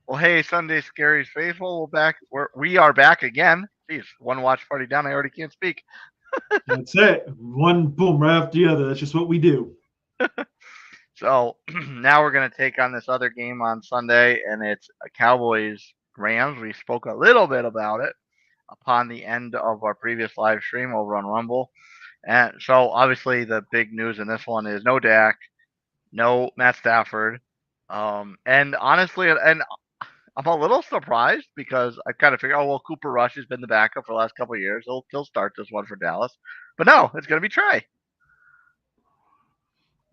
Well, hey, Sunday Scaries faithful. We are back again. Jeez, one watch party down. I already can't speak. That's it. One boom right after the other. That's just what we do. So now we're gonna take on this other game on Sunday, and it's Cowboys-Rams. We spoke a little bit about it upon the end of our previous live stream over on Rumble, and so obviously the big news in this one is no Dak, no Matt Stafford, and honestly, and I'm a little surprised because I kind of figured, oh well, Cooper Rush has been the backup for the last couple of years. He'll start this one for Dallas, but no, it's going to be Trey.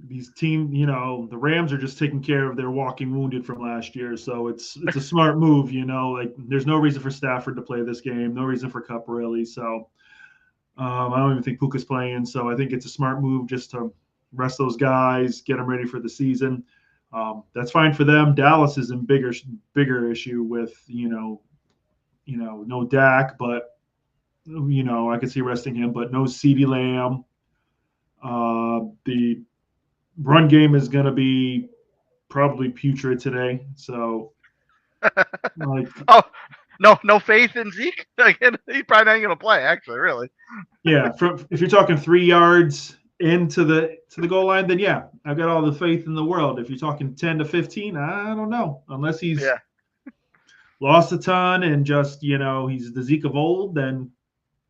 The Rams are just taking care of their walking wounded from last year, so it's a smart move. Like there's no reason for Stafford to play this game, no reason for Cup really. So I don't even think Puka's playing. So I think it's a smart move just to rest those guys, get them ready for the season. That's fine for them. Dallas is in bigger issue with no Dak, but I could see resting him, but no CeeDee Lamb. The run game is going to be probably putrid today. So, like, Oh, no faith in Zeke. He probably not going to play. Actually, really. yeah, if you're talking 3 yards into the goal line, then yeah, I've got all the faith in the world. If you're talking 10 to 15, I don't know. Unless he's Yeah, lost a ton and just he's the Zeke of old, then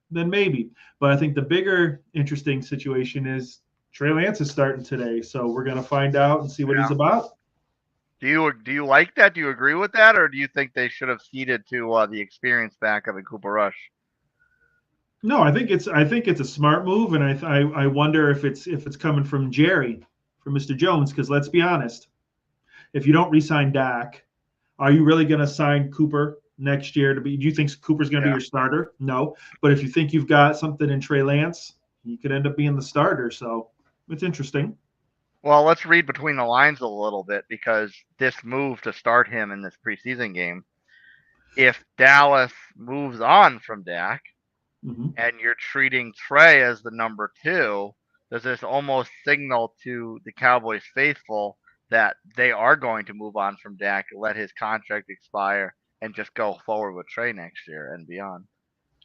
maybe. But I think the bigger interesting situation is Trey Lance is starting today, so we're gonna find out and see what he's yeah. about. Do you like that? Do you agree with that, or do you think they should have ceded to the experienced backup in Cooper Rush? No, I think it's a smart move, and I wonder if it's coming from Jerry, from Mr. Jones, because let's be honest, if you don't re-sign Dak, are you really going to sign Cooper next year to be? Do you think Cooper's going to be Yeah. your starter? No, but if you think you've got something in Trey Lance, he could end up being the starter. So it's interesting. Well, let's read between the lines a little bit because this move to start him in this preseason game, if Dallas moves on from Dak, Mm-hmm. and you're treating Trey as the number two, does this almost signal to the Cowboys faithful that they are going to move on from Dak, let his contract expire, and just go forward with Trey next year and beyond?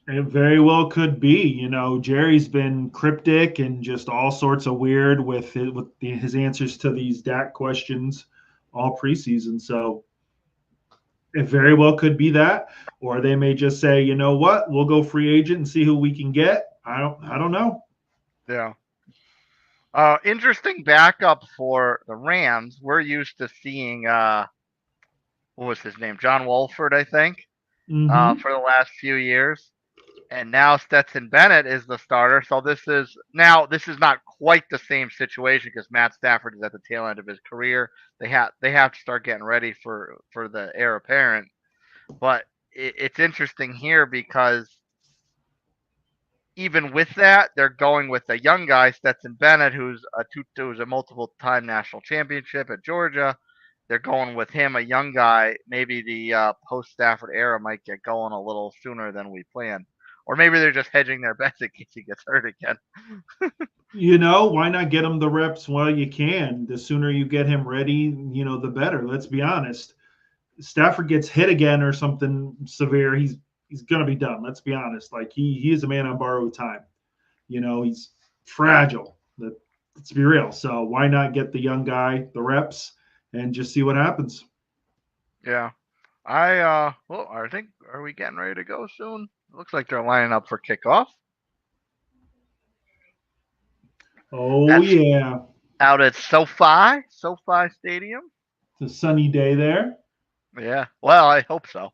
It very well could be. Jerry's been cryptic and just all sorts of weird with his answers to these Dak questions all preseason. So it very well could be that, or they may just say, you know what, we'll go free agent and see who we can get. I don't know. Yeah. Interesting backup for the Rams. We're used to seeing what was his name, John Wolford, I think, Mm-hmm. for the last few years. And now Stetson Bennett is the starter. So this is not quite the same situation because Matt Stafford is at the tail end of his career. They have to start getting ready for the heir apparent. But it's interesting here because even with that, they're going with a young guy, Stetson Bennett, who's a multiple time national championship at Georgia. They're going with him, a young guy. Maybe the post Stafford era might get going a little sooner than we planned, or maybe they're just hedging their bets in case he gets hurt again. Why not get him the reps while you can? The sooner you get him ready, the better. Let's be honest. Stafford gets hit again or something severe, he's gonna be done. Let's be honest. Like he is a man on borrowed time. He's Yeah, fragile. Let's be real. So why not get the young guy the reps and just see what happens? yeah. Well, I think are we getting ready to go soon? It looks like they're lining up for kickoff. Oh That's yeah, out at SoFi Stadium. it's a sunny day there. Yeah. Well, I hope so.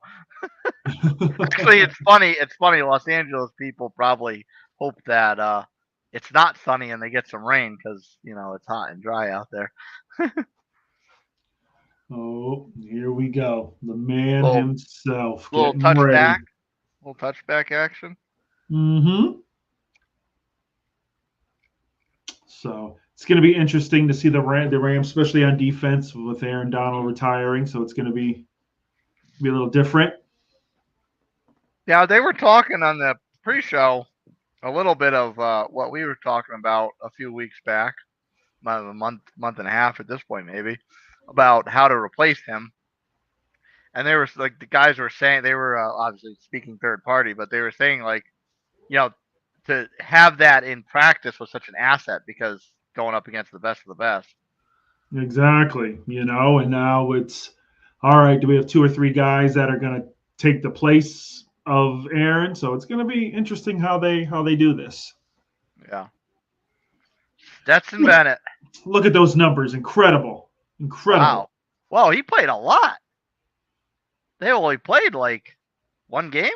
Actually, it's funny. It's funny. Los Angeles people probably hope that it's not sunny and they get some rain because it's hot and dry out there. Oh, here we go. The man Little himself little getting touchback, ready. little touchback action. Mm-hmm. So it's going to be interesting to see the Rams, especially on defense with Aaron Donald retiring. So it's going to be a little different. Yeah, they were talking on the pre-show a little bit of what we were talking about a few weeks back, about a month and a half at this point, maybe, about how to replace him. and they were like the guys were saying they were obviously speaking third party, but they were saying like you know to have that in practice was such an asset because going up against the best of the best. Exactly. And now it's all right. Do we have two or three guys that are going to take the place of Aaron? So it's going to be interesting how they do this. Yeah, Stetson Look, Bennett. look at those numbers. Incredible. Wow. Incredible. Well, he played a lot. They only played like one game.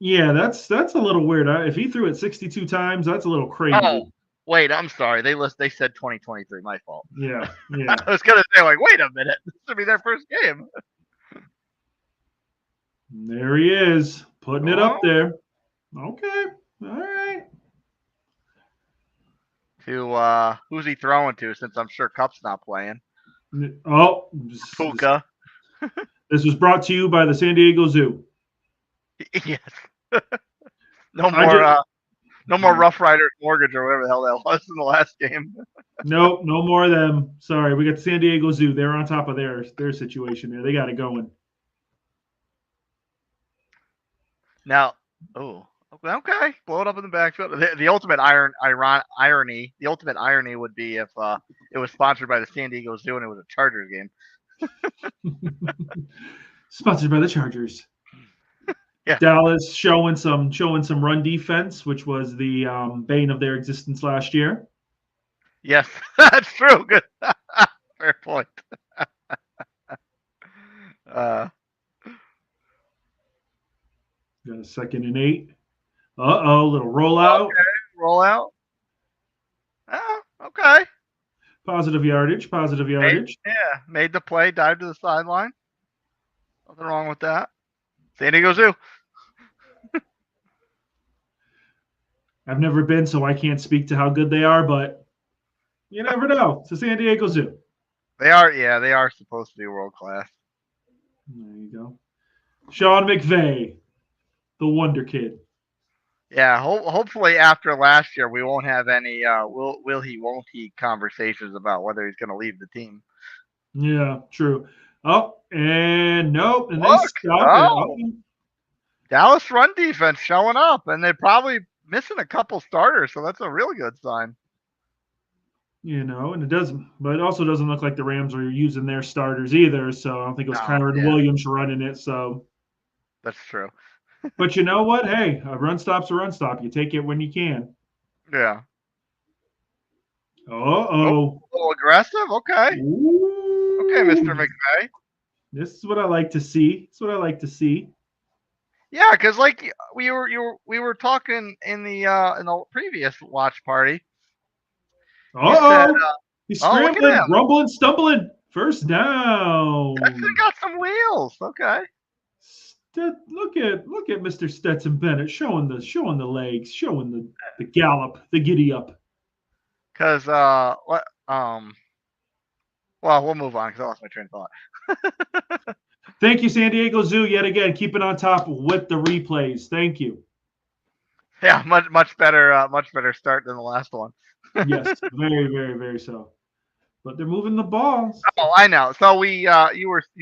Yeah, that's a little weird. If he threw it 62 times, that's a little Oh, crazy. wait, I'm sorry. They said 2023. My fault. Yeah, yeah. I was gonna say like, wait a minute, this should be their first game. There he is, putting it Oh, up there. Okay. All right. to who's he throwing to? Since I'm sure Cup's not playing. Oh, Puka. this was brought to you by the San Diego Zoo. Yes. No I more. just No more Rough Riders Mortgage or whatever the hell that was in the last game. Nope, no more of them. Sorry, we got the San Diego Zoo. They're on top of their situation there. They got it going. Now, oh, okay, blow it up in the backfield. The ultimate irony, the ultimate irony would be if it was sponsored by the San Diego Zoo and it was a Chargers game. Sponsored by the Chargers. Yeah. Dallas showing some run defense, which was the bane of their existence last year. Yes, that's true. Good, fair point. Got a 2nd and 8. Little rollout. Okay, roll out. Oh, okay. Positive yardage. Made the play, dived to the sideline. Nothing wrong with that. San Diego Zoo. I've never been, so I can't speak to how good they are, but you never know. It's the San Diego Zoo. They are supposed to be world class. There you go. Sean McVay, the Wonder Kid. Yeah, hopefully after last year we won't have any will he won't he conversations about whether he's going to leave the team. Yeah, true. Oh, and nope, and they Look, stop it. Oh. Dallas run defense showing up, and they're probably missing a couple starters, so that's a really good sign. And it also doesn't look like the Rams are using their starters either. So I don't think it was Kyron Williams running it. So that's true. But you know what? Hey, a run stop's a run stop. You take it when you can. Yeah. A little aggressive. Okay. Ooh. Okay, Mr. McVay. This is what I like to see. Yeah, because like we were talking in the previous watch party. He's scrambling, rumbling, stumbling. First down. Stetson got some wheels. Okay. Look at Mr. Stetson Bennett showing the legs, showing the gallop, the giddy up. Because well, we'll move on because I lost my train of thought. Thank you, San Diego Zoo, yet again, keeping on top with the replays. Thank you. Yeah, much better start than the last one. Yes, very, very, very so. But they're moving the ball. Oh, I know. So you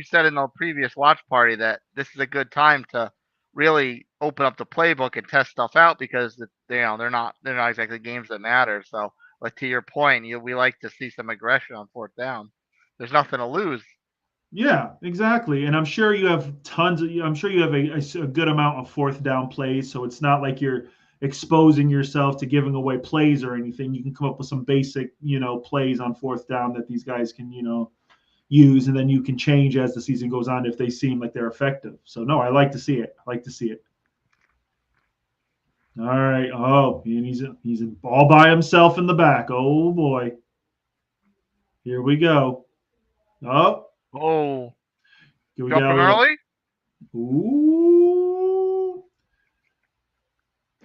said in the previous watch party that this is a good time to really open up the playbook and test stuff out because they're not exactly games that matter. So like to your point, we like to see some aggression on 4th down. There's nothing to lose. Yeah, exactly. And I'm sure you have a good amount of 4th down plays. So it's not like you're exposing yourself to giving away plays or anything. You can come up with some basic, plays on 4th down that these guys can, use, and then you can change as the season goes on if they seem like they're effective. So no, I like to see it. All right. Oh, and he's all by himself in the back. Oh boy. Here we go. Oh. Here we jumping early. Ooh.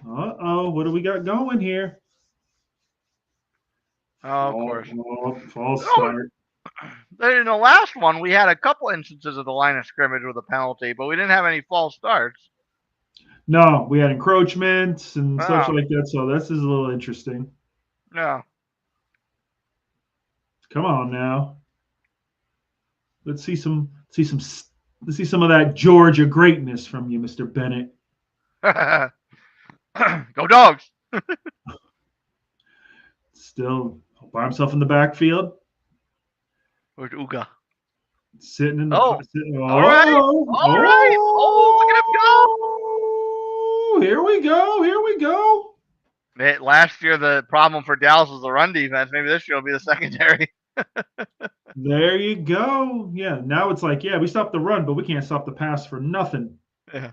What do we got going here? Oh, of course. False start. In the last one, we had a couple instances of the line of scrimmage with a penalty, but we didn't have any false starts. No, we had encroachments and stuff like that. So this is a little interesting. Yeah. Come on now. Let's see some let's see some of that Georgia greatness from you, Mr. Bennett. Go Dogs. Still by himself in the backfield, Where's Uga? sitting in the Oh, all right. oh All right. Oh, look at him go. oh here we go, here we go. Last year, the problem for Dallas was the run defense. Maybe this year will be the secondary. There you go. Yeah, now it's like, yeah, we stopped the run, but we can't stop the pass for nothing. Yeah.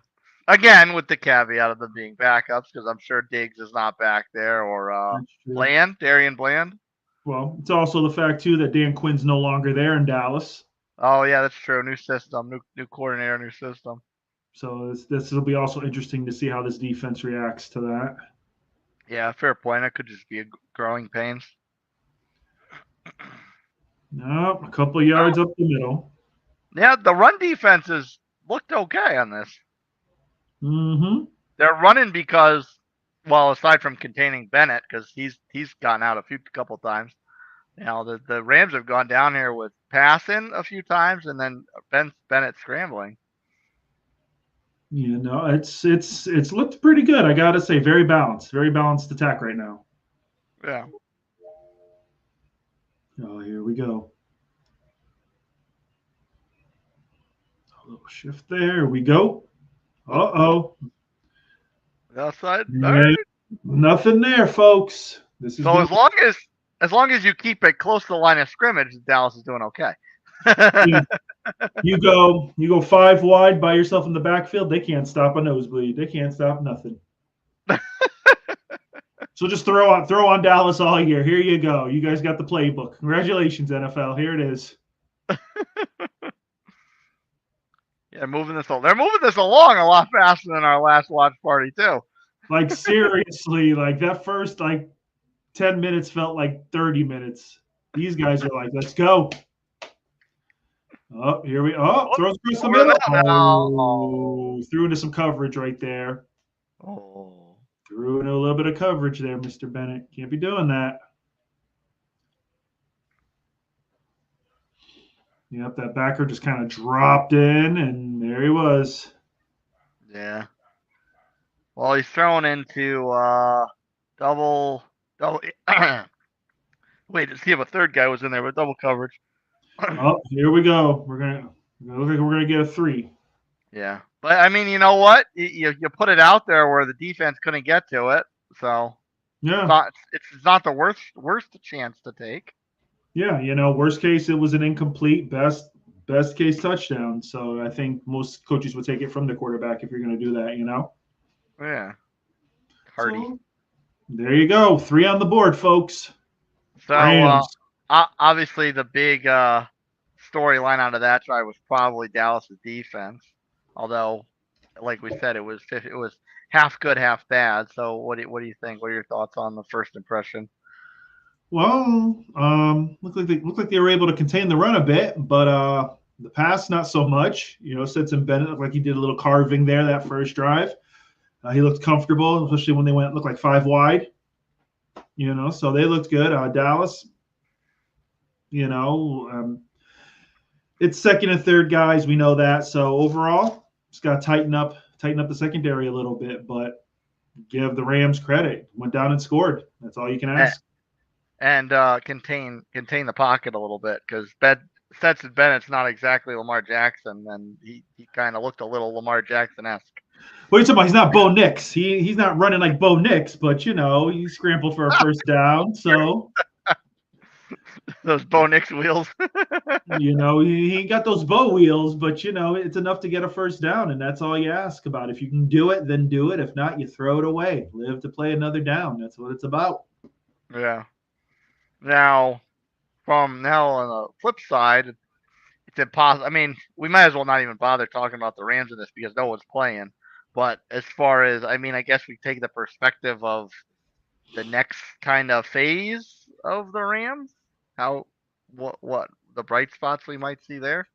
Again, with the caveat of them being backups, because I'm sure Diggs is not back there, or That's true. Darian Bland. Well, it's also the fact too that Dan Quinn's no longer there in Dallas. Oh yeah, that's true. New system, new coordinator, new system. So this will be also interesting to see how this defense reacts to that. Yeah, fair point. It could just be growing pains. No, a couple of yards up the middle. Yeah, the run defenses looked okay on this. Mm-hmm. They're running because, well, aside from containing Bennett, because he's gotten out a couple times. You know, the Rams have gone down here with passing a few times, and then Bennett scrambling. Yeah, no, it's looked pretty good. I gotta say, very balanced attack right now. Yeah. Oh, here we go. A little shift there. We go. Uh-oh. Outside. Yeah, All right. nothing there, folks. This is So as long as you keep it close to the line of scrimmage, Dallas is doing okay. you go 5 wide by yourself in the backfield. They can't stop a nosebleed. They can't stop nothing. So just throw on Dallas all year. Here you go. You guys got the playbook. Congratulations, NFL. Here it is. Yeah, they're moving this along a lot faster than our last watch party too. Like seriously, like that first 10 minutes felt like 30 minutes. These guys are like, let's go. Oh, here we throws across the middle. Oh, threw into some coverage right there. Oh. Threw in a little bit of coverage there, Mr. Bennett. Can't be doing that. Yep, that backer just kind of dropped in, and there he was. Yeah. Well, he's thrown into double. Wait, to see if a third guy was in there with double coverage. Oh, here we go. Look like we're gonna get a 3. Yeah, but I mean, you know what? You put it out there where the defense couldn't get to it, so yeah, it's not the worst chance to take. Yeah, worst case it was an incomplete. Best case touchdown. So I think most coaches would take it from the quarterback if you're going to do that. Yeah. Hardy. So, there you go. 3 on the board, folks. So obviously the big storyline out of that drive was probably Dallas's defense. Although, like we said, it was half good, half bad. So what do you think? What are your thoughts on the first impression? Well, look like they were able to contain the run a bit, but the pass not so much. Stetson Bennett looked like he did a little carving there that first drive. He looked comfortable, especially when they looked like 5 wide. So they looked good. Dallas, it's second and third guys. We know that. So overall, just got to tighten up the secondary a little bit, but give the Rams credit. Went down and scored. That's all you can ask. And contain the pocket a little bit, because Stetson Bennett's not exactly Lamar Jackson, and he kind of looked a little Lamar Jackson-esque. What are you talking about? He's not Bo Nix. He's not running like Bo Nix, but he scrambled for a first down. So those Bo Nix wheels. He ain't got those Bo wheels, but it's enough to get a first down, and that's all you ask about. If you can do it, then do it. If not, you throw it away. Live to play another down. That's what it's about. Yeah. Now on the flip side, it's impossible. I mean, we might as well not even bother talking about the Rams in this because no one's playing. But as far as, I mean, I guess we take the perspective of the next kind of phase of the Rams. What the bright spots we might see there?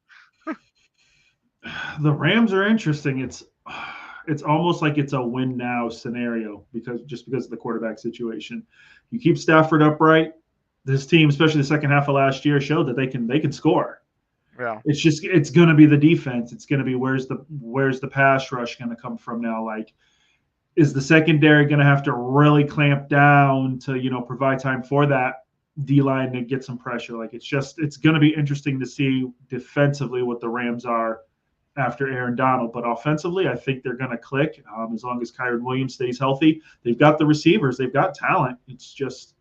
The Rams are interesting. It's almost like it's a win now scenario because of the quarterback situation. You keep Stafford upright. This team, especially the second half of last year, showed that they can score. Yeah. It's going to be the defense. It's going to be where's the pass rush going to come from now? Like, is the secondary going to have to really clamp down to provide time for that D line to get some pressure? Like, it's going to be interesting to see defensively what the Rams are after Aaron Donald, but offensively, I think they're going to click as long as Kyron Williams stays healthy. They've got the receivers, they've got talent. It's just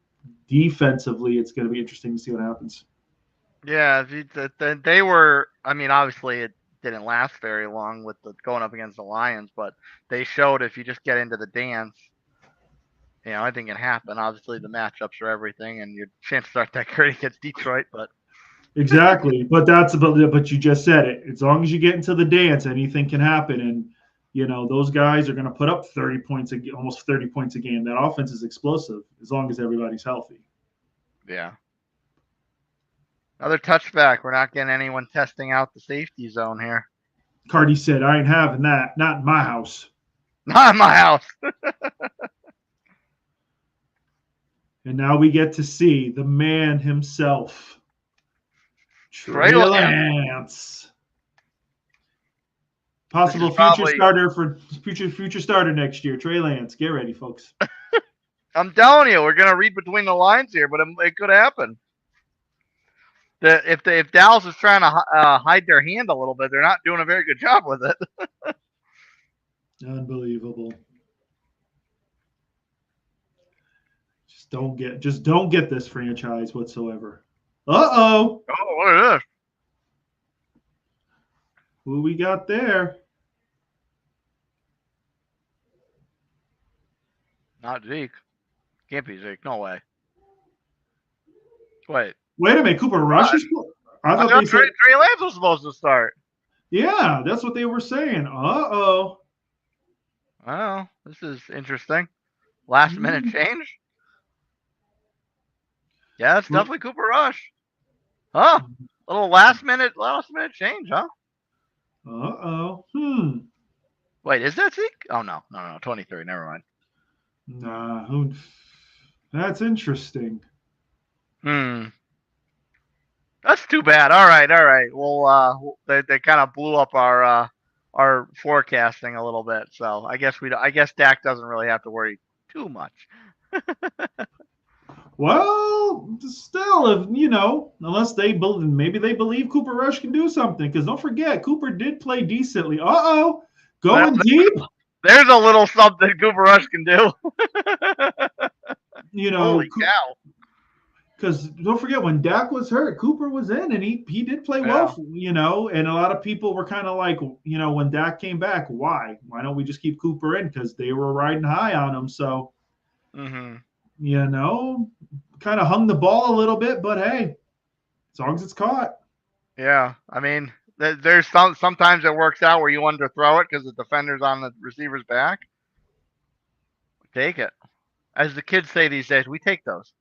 defensively, it's going to be interesting to see what happens. Yeah, they were. I mean, obviously, it didn't last very long with going up against the Lions, but they showed if you just get into the dance, anything can happen. Obviously, the matchups are everything, and your chances aren't that great against Detroit. But Exactly, but but you just said it. As long as you get into the dance, anything can happen, and those guys are going to put up 30 points, almost 30 points a game. That offense is explosive as long as everybody's healthy. yeah. Another touchback. We're not getting anyone testing out the safety zone here. Cardi said, I ain't having that. Not in my house. Not in my house. And now we get to see the man himself, Trey Lance. Possible future starter next year. Trey Lance. Get ready, folks. I'm telling you, we're going to read between the lines here, but it could happen. If Dallas is trying to hide their hand a little bit, they're not doing a very good job with it. Unbelievable. Just don't get this franchise whatsoever. Uh-oh. Oh, what is this? Who we got there? Not Zeke. Can't be Zeke. No way. Wait a minute. Cooper Rush is. I thought Trey Lance was supposed to start. Yeah, that's what they were saying. Uh-oh. Oh, this is interesting. Last minute change? Yeah, it's definitely Cooper Rush. Huh? A little last minute change, huh? Uh-oh. Wait, is that Zeke? Oh, no. 23. Never mind. Nah, that's interesting. That's too bad. All right. Well, they kind of blew up our forecasting a little bit. So I guess Dak doesn't really have to worry too much. Well, still, unless maybe they believe Cooper Rush can do something. Because don't forget, Cooper did play decently. Uh-oh, going deep. There's a little something Cooper Rush can do. Holy cow. Because don't forget, when Dak was hurt, Cooper was in, and he did play well, and a lot of people were kind of like, when Dak came back, why don't we just keep Cooper in? Because they were riding high on him. So, kind of hung the ball a little bit, but hey, as long as it's caught. Yeah, I mean, there's sometimes it works out where you underthrow it because the defender's on the receiver's back. Take it. As the kids say these days, we take those.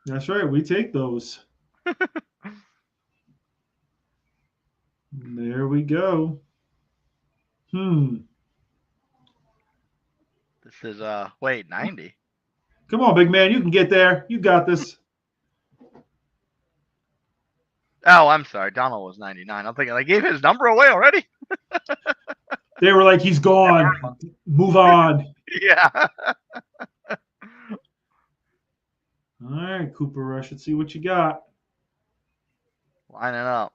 That's right. We take those. There we go. This is 90. Come on, big man. You can get there. You got this. Oh, I'm sorry. Donald was 99. I'm thinking they gave his number away already. They were like, he's gone. Move on. Yeah. All right, Cooper Rush. Let's see what you got. Line it up.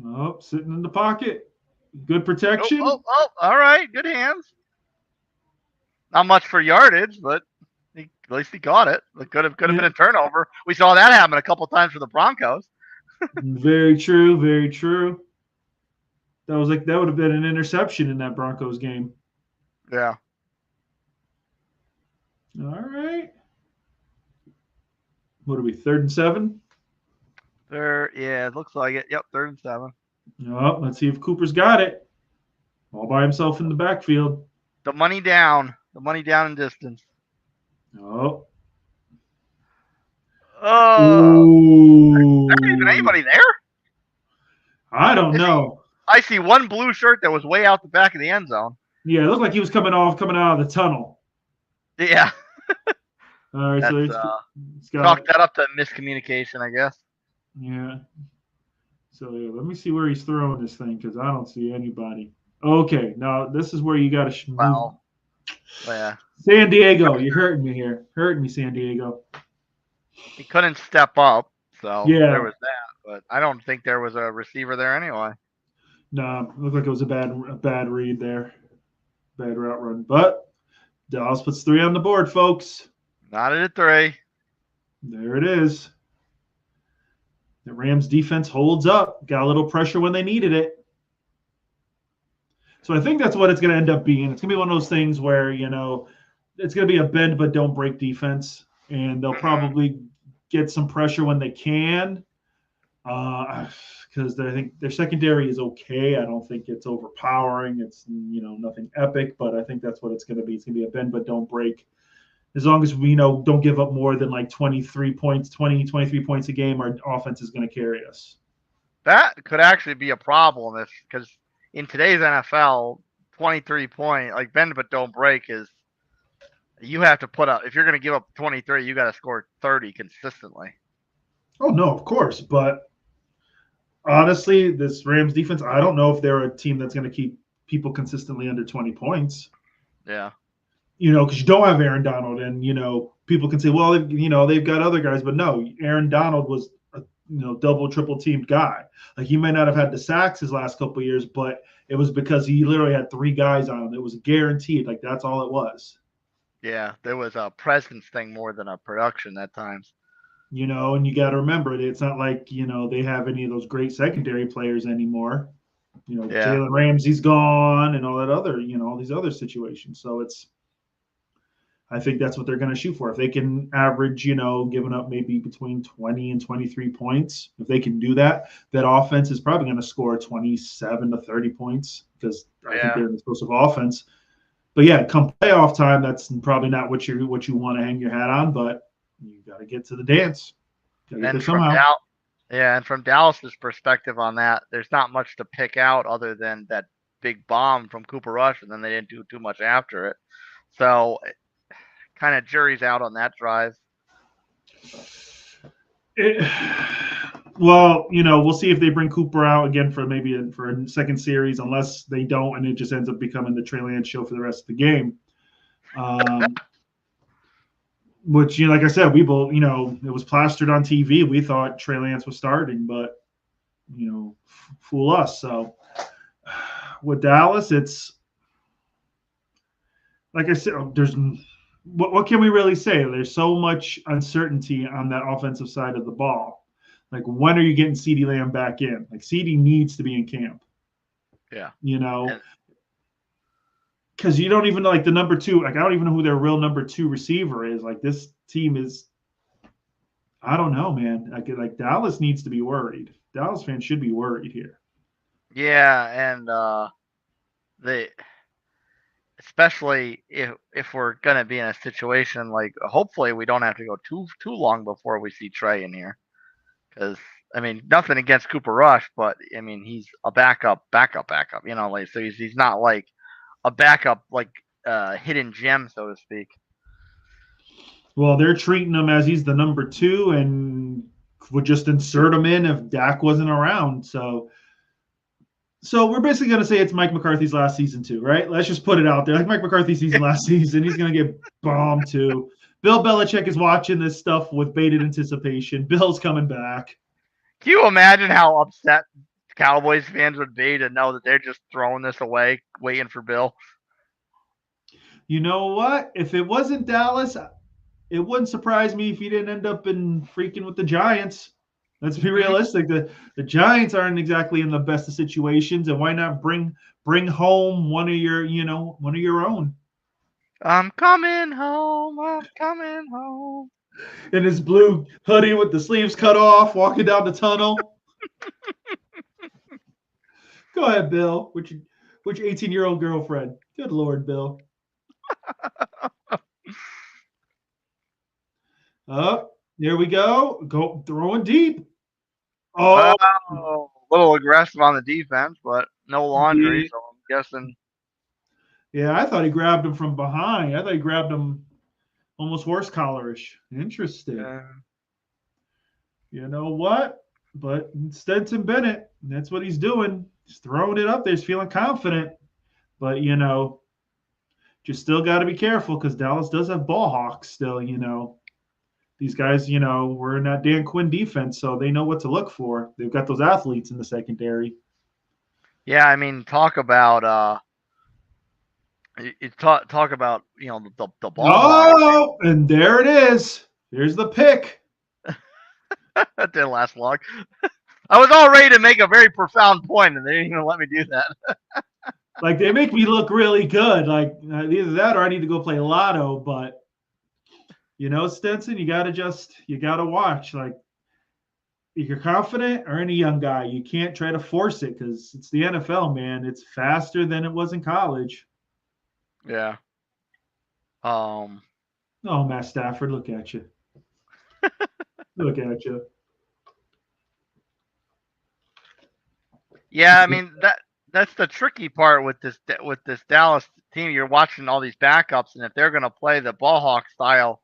Oh, sitting in the pocket. Good protection. Oh, all right. Good hands. Not much for yardage, but at least he got it. It could have been a turnover. We saw that happen a couple times for the Broncos. Very true. Very true. That would have been an interception in that Broncos game. Yeah. All right. What are we, 3rd and 7? Yeah, it looks like it. Yep, 3rd and 7. Oh, let's see if Cooper's got it. All by himself in the backfield. The money down in distance. Oh. Is there even anybody there? I don't know. I see one blue shirt that was way out the back of the end zone. Yeah, it looked like he was coming out of the tunnel. Yeah. All right, chalk that up to miscommunication, I guess. Yeah. So yeah, let me see where he's throwing this thing because I don't see anybody. Okay, now this is where you got to move. Well, yeah, San Diego, you're hurting me here. Hurting me, San Diego. he couldn't step up, so there Yeah, was that. But I don't think there was a receiver there anyway. no, looked like it was a bad read there, bad route run. But Dallas puts 3 on the board, folks. Not at a 3. There it is. The Rams defense holds up. Got a little pressure when they needed it. So I think that's what it's going to end up being. It's going to be one of those things where, it's going to be a bend but don't break defense. And they'll probably get some pressure when they can. Because I think their secondary is okay. I don't think it's overpowering. It's, nothing epic, but I think that's what it's going to be. It's going to be a bend but don't break. As long as we don't give up more than like 23 points, 23 points a game, our offense is going to carry us. That could actually be a problem because in today's NFL, 23-point, like bend but don't break is you have to put up, if you're going to give up 23, you got to score 30 consistently. Oh, no, of course. But honestly, this Rams defense, I don't know if they're a team that's going to keep people consistently under 20 points. Yeah. Because you don't have Aaron Donald, and people can say, well, they've got other guys, but no, Aaron Donald was a double, triple teamed guy. Like he might not have had the sacks his last couple of years, but it was because he literally had 3 guys on him. It was guaranteed. Like that's all it was. Yeah, there was a presence thing more than a production at times. And you got to remember it's not like they have any of those great secondary players anymore. Yeah. Jalen Ramsey's gone, and all that other all these other situations. So I think that's what they're going to shoot for. If they can average, giving up maybe between 20 and 23 points, if they can do that, that offense is probably going to score 27 to 30 points because I think they're an explosive offense. But yeah, come playoff time, that's probably not what you want to hang your hat on, but you got to get to the dance. And from Dallas's perspective on that, there's not much to pick out other than that big bomb from Cooper Rush, and then they didn't do too much after it. So kind of jury's out on that drive. Well, we'll see if they bring Cooper out again for a second series, unless they don't, and it just ends up becoming the Trey Lance show for the rest of the game. Which, like I said, we both, it was plastered on TV. We thought Trey Lance was starting, but, fool us. So with Dallas, it's like I said, there's what can we really say? There's so much uncertainty on that offensive side of the ball. Like, when are you getting CeeDee Lamb back in? Like, CeeDee needs to be in camp. Yeah. Because you don't even know, like, the number 2. Like, I don't even know who their real number 2 receiver is. Like, this team is, I don't know, man. Like Dallas needs to be worried. Dallas fans should be worried here. Yeah, and especially if we're gonna be in a situation like, hopefully we don't have to go too long before we see Trey in here, because nothing against Cooper Rush, but he's a backup. Like, so he's not like a backup, like hidden gem, so to speak. Well, they're treating him as he's the number 2 and would just insert him in if Dak wasn't around. So we're basically going to say it's Mike McCarthy's last season too, right? Let's just put it out there. Like Mike McCarthy's season last season, he's going to get bombed too. Bill Belichick is watching this stuff with bated anticipation. Bill's coming back. Can you imagine how upset Cowboys fans would be to know that they're just throwing this away, waiting for Bill? You know what? If it wasn't Dallas, it wouldn't surprise me if he didn't end up in freaking with the Giants. Let's be realistic. The Giants aren't exactly in the best of situations, and why not bring home one of your own? I'm coming home. I'm coming home. In his blue hoodie with the sleeves cut off, walking down the tunnel. Go ahead, Bill. Which 18-year-old girlfriend? Good Lord, Bill. Oh, there we go. Go throwing deep. Oh, a little aggressive on the defense, but no laundry, so I'm guessing. Yeah, I thought he grabbed him from behind. I thought he grabbed him almost horse collarish. Interesting. Yeah. You know what? But Stetson Bennett, that's what he's doing. He's throwing it up there. He's feeling confident. But, just still got to be careful because Dallas does have ball hawks still. These guys, we're in that Dan Quinn defense, so they know what to look for. They've got those athletes in the secondary. Yeah, I mean, talk about talk about the ball hawk. Oh, and there it is. Here's the pick. That didn't last long. I was all ready to make a very profound point, and they didn't even let me do that. Like, they make me look really good. Like, either that or I need to go play lotto. But, Stetson, you got to watch. Like, if you're confident or any young guy, you can't try to force it because it's the NFL, man. It's faster than it was in college. Yeah. Oh, Matt Stafford, look at you. Look at you. Yeah, I mean that's the tricky part with this Dallas team. You're watching all these backups, and if they're going to play the ball hawk style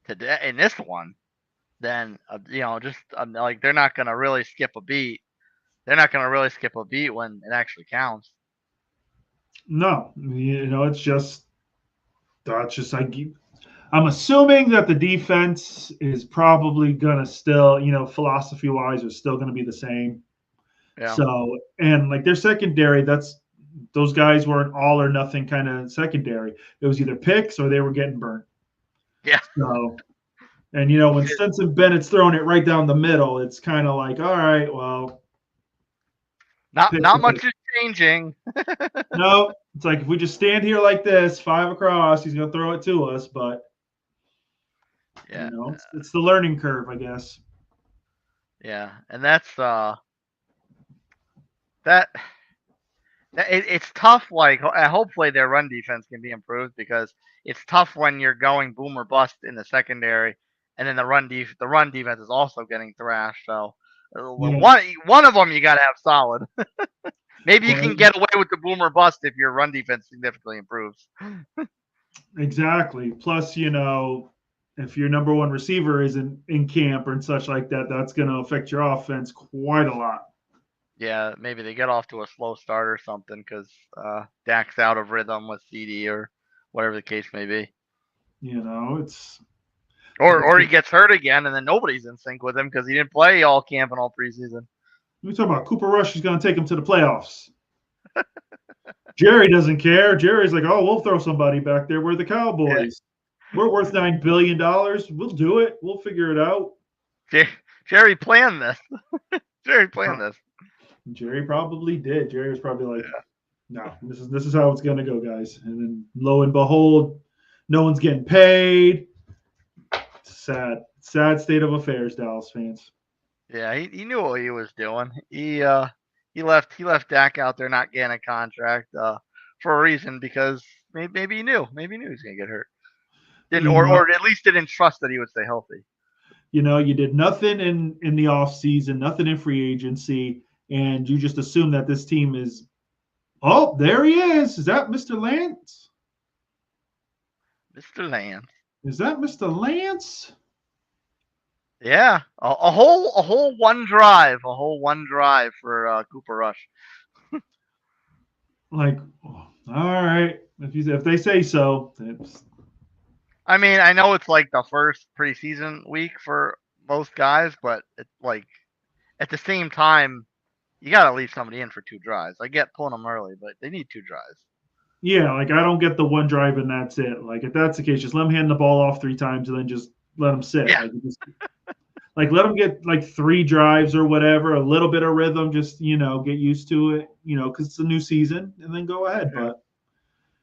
today in this one, then just like they're not going to really skip a beat. They're not going to really skip a beat when it actually counts. No, it's just that's just like I'm assuming that the defense is probably gonna still, philosophy wise, is still gonna be the same. Yeah. So, and like their secondary, those guys weren't all or nothing kind of secondary. It was either picks or they were getting burnt. Yeah. So, and when Stetson Bennett's throwing it right down the middle, it's kind of like, all right, well, not much is changing. No, it's like if we just stand here like this, 5 across, he's gonna throw it to us. But yeah, it's the learning curve, I guess. Yeah, and that's that. It's tough. Like, hopefully their run defense can be improved because it's tough when you're going boom or bust in the secondary, and then the run defense is also getting thrashed. So one of them you got to have solid. Maybe you can get away with the boom or bust if your run defense significantly improves. Exactly. Plus, if your number one receiver isn't in camp or such like that, that's going to affect your offense quite a lot. Yeah, maybe they get off to a slow start or something because Dak's out of rhythm with CD or whatever the case may be. It's or he gets hurt again, and then nobody's in sync with him because he didn't play all camp and all preseason. We talking about Cooper Rush is going to take him to the playoffs. Jerry doesn't care. Jerry's like, oh, we'll throw somebody back there. We're the Cowboys. Yeah. We're worth $9 billion. We'll do it. We'll figure it out. Jerry planned this. Jerry planned this. Jerry probably did. Jerry was probably like, no, this is how it's going to go, guys. And then lo and behold, no one's getting paid. Sad state of affairs, Dallas fans. Yeah, he knew what he was doing. He left Dak out there not getting a contract for a reason because maybe he knew he was gonna get hurt. Or at least didn't trust that he would stay healthy. You did nothing in the off season, nothing in free agency, and you just assume that this team is. Oh, there he is. Is that Mr. Lance? Mr. Lance. Is that Mr. Lance? Yeah, a whole one drive for Cooper Rush. Like, all right, if they say so. I mean, I know it's like the first preseason week for most guys, but it's like at the same time, you got to leave somebody in for 2 drives. I get pulling them early, but they need 2 drives. Yeah, like I don't get the one drive and that's it. Like if that's the case, just let them hand the ball off 3 times and then just let them sit. Yeah. Like let them get like 3 drives or whatever, a little bit of rhythm, just get used to it, because it's a new season, and then go ahead. Yeah. But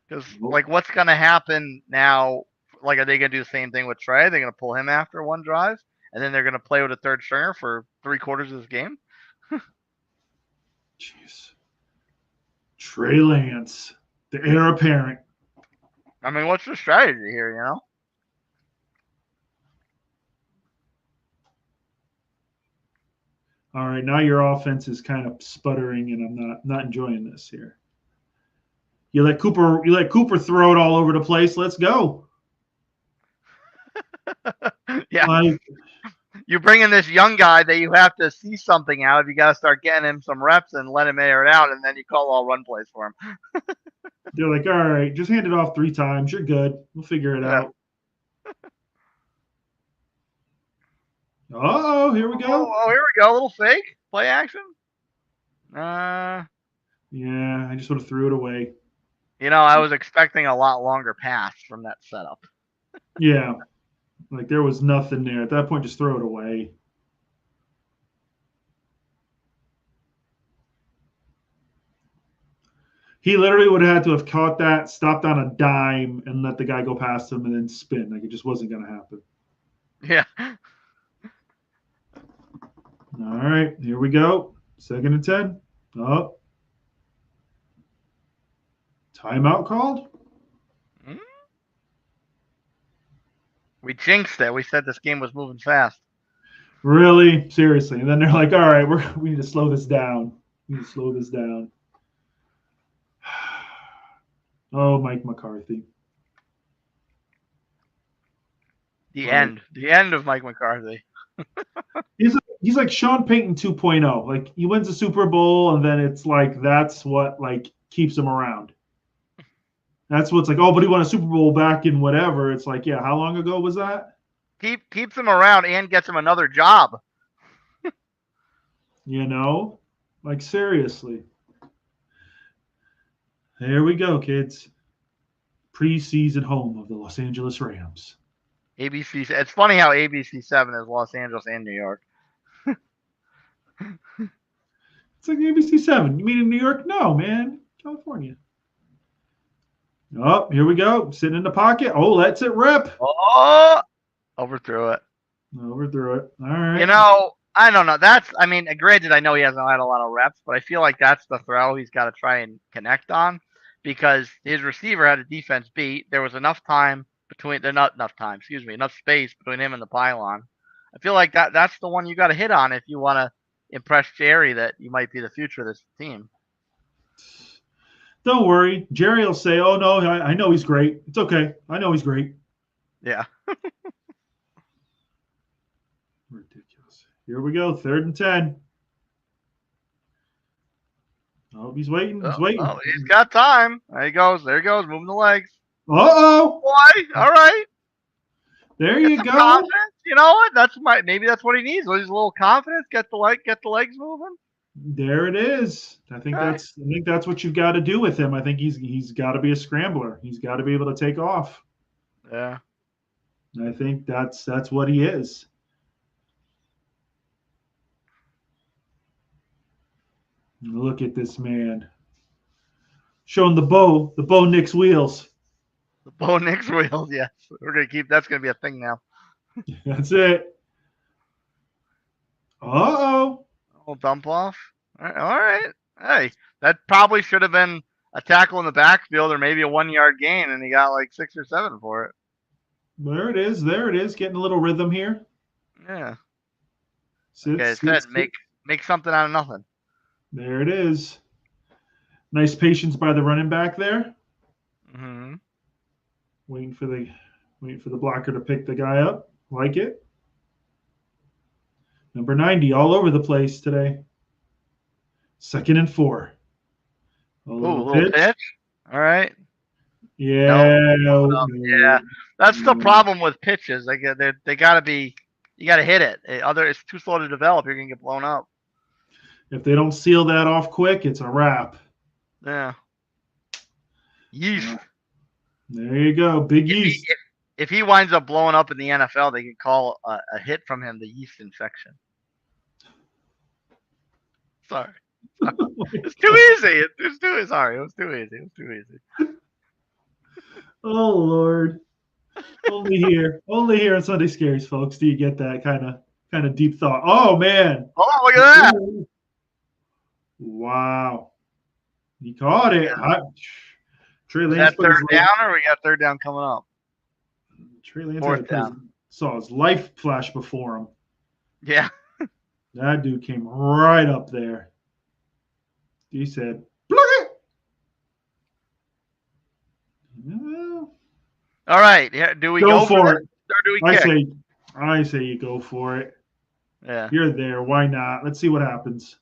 because like what's gonna happen now? Like, are they gonna do the same thing with Trey? They're gonna pull him after 1 drive, and then they're gonna play with a third stringer for 3/4 of this game. Jeez, Trey Lance, the heir apparent. I mean, what's the strategy here? All right, now your offense is kind of sputtering, and I'm not enjoying this here. You let Cooper throw it all over the place. Let's go. Yeah. you bring in this young guy that you have to see something out of. You got to start getting him some reps and let him air it out, and then you call all run plays for him. They're like, all right, just hand it off 3 times. You're good. We'll figure it out. Uh-oh, here we go. Oh, here we go. A little fake play action. Yeah, I just would have threw it away. I was expecting a lot longer pass from that setup. Yeah, like there was nothing there. At that point, just throw it away. He literally would have had to have caught that, stopped on a dime, and let the guy go past him and then spin. Like it just wasn't going to happen. Yeah. All right, here we go. 2nd and 10. Oh. Timeout called? We jinxed it. We said this game was moving fast. Really? Seriously. And then they're like, all right, we need to slow this down. We need to slow this down. Oh, Mike McCarthy. The end of Mike McCarthy. He's like Sean Payton 2.0. Like he wins a Super Bowl, and then it's like that's what like keeps him around. That's what's like. Oh, but he won a Super Bowl back in whatever. It's like, yeah, how long ago was that? Keeps him around and gets him another job. Like seriously. There we go, kids. Preseason home of the Los Angeles Rams. ABC. It's funny how ABC 7 is Los Angeles and New York. It's like ABC 7. You mean in New York? No, man. California. Oh, here we go. Sitting in the pocket. Oh, lets it rip. Oh, overthrew it. Overthrew it. All right. I don't know. Granted, I know he hasn't had a lot of reps, but I feel like that's the throw he's got to try and connect on because his receiver had a defense beat. There was enough time enough space between him and the pylon. I feel like that's the one you got to hit on if you want to impress Jerry that you might be the future of this team. Don't worry. Jerry will say, oh, no, I know he's great. It's okay. I know he's great. Yeah. Ridiculous. Here we go. 3rd and 10. Oh, he's waiting. He's waiting. Oh, he's got time. There he goes. Moving the legs. Uh-oh. Boy. All right. There you go. Confidence. You know what? Maybe that's what he needs. He's a little confidence. Get the legs moving. There it is. I think that's what you've got to do with him. I think he's got to be a scrambler. He's got to be able to take off. Yeah. I think that's what he is. Look at this man. Showing the Bo Nix wheels. The Bo Nix wheels, yes. That's gonna be a thing now. That's it. Uh-oh. Dump off. All right. Hey, that probably should have been a tackle in the backfield or maybe a 1-yard gain, and he got like 6 or 7 for it. There it is. Getting a little rhythm here. Yeah. Make something out of nothing. There it is. Nice patience by the running back there. Mm-hmm. Waiting for the blocker to pick the guy up. Like it. Number 90 all over the place today. 2nd and 4. A little pitch. All right. Yeah. No. Yeah. That's the problem with pitches. They gotta be. You gotta hit it. It's too slow to develop. You're gonna get blown up. If they don't seal that off quick, it's a wrap. Yeah. Yeast. There you go. Big yeast. If he winds up blowing up in the NFL, they can call a hit from him the yeast infection. Sorry. It's too easy. It was too easy. Oh, Lord. Only here on Sunday Scaries, folks, do you get that kind of deep thought. Oh, man. Oh, look at that. Wow. He caught it. Trey Lance. Is that third down, or we got third down coming up? Trey Lance saw his life flash before him. Yeah. That dude came right up there. He said, "Look it." All right. Yeah. Do we go for it? Or do we kick? I say you go for it. Yeah. You're there. Why not? Let's see what happens.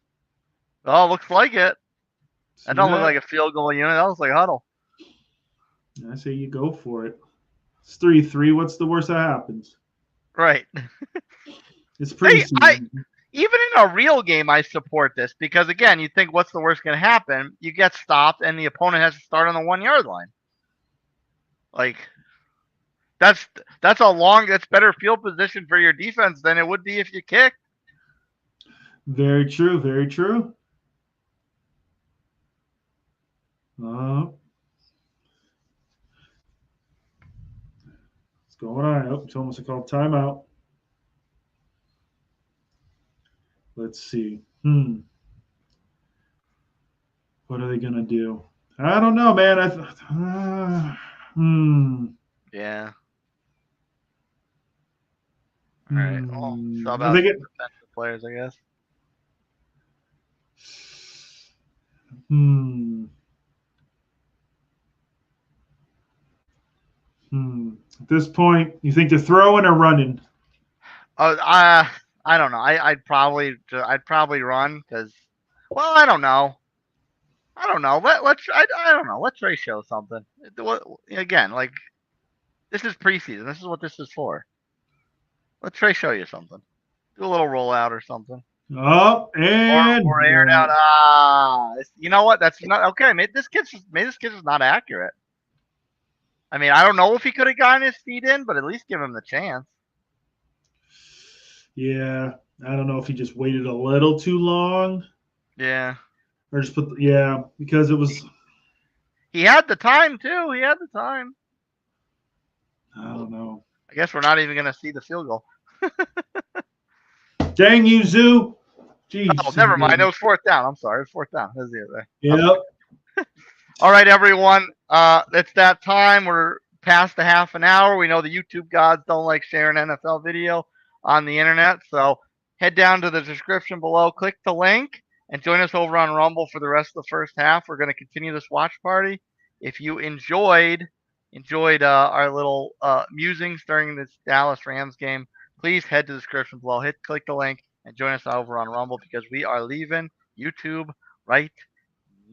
Oh, looks like it. See That don't look that? like a field goal unit. That looks like a huddle. I say you go for it. It's 3-3. What's the worst that happens? Right. It's They, preseason. even in a real game, I support this because again, you think what's the worst going to happen? You get stopped, and the opponent has to start on the 1 yard line. Like that's that's better field position for your defense than it would be if you kick. Very true. Very true. What's going on? Oh, it's almost called timeout. Let's see. What are they gonna do? I don't know, man. Yeah. All right. Well, sub I out think some it. defensive players, I guess. At this point, you think they're throwing or running? I don't know. I'd probably run because, well, I don't know. I don't know. I don't know. Let Trey show something. Again, like this is preseason. This is what this is for. Let Trey show you something. Do a little rollout or something. Oh, and Or air it out. You know what? That's not okay. Maybe this kid's just not accurate. I mean, I don't know if he could have gotten his feet in, but at least give him the chance. Yeah, I don't know if he just waited a little too long. Yeah. Or just because it was. He had the time too. He had the time. I don't know. I guess we're not even going to see the field goal. Dang you, Zoo. Jeez. Oh, never mind. It was fourth down. I'm sorry. It was fourth down. That was the other. Yep. All right, everyone. It's that time. We're past the half an hour. We know the YouTube gods don't like sharing NFL video on the internet. So head down to the description below, click the link, and join us over on Rumble for the rest of the first half. We're going to continue this watch party. If you enjoyed our little musings during this Dallas Rams game, please head to the description below, click the link, and join us over on Rumble because we are leaving YouTube right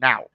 now.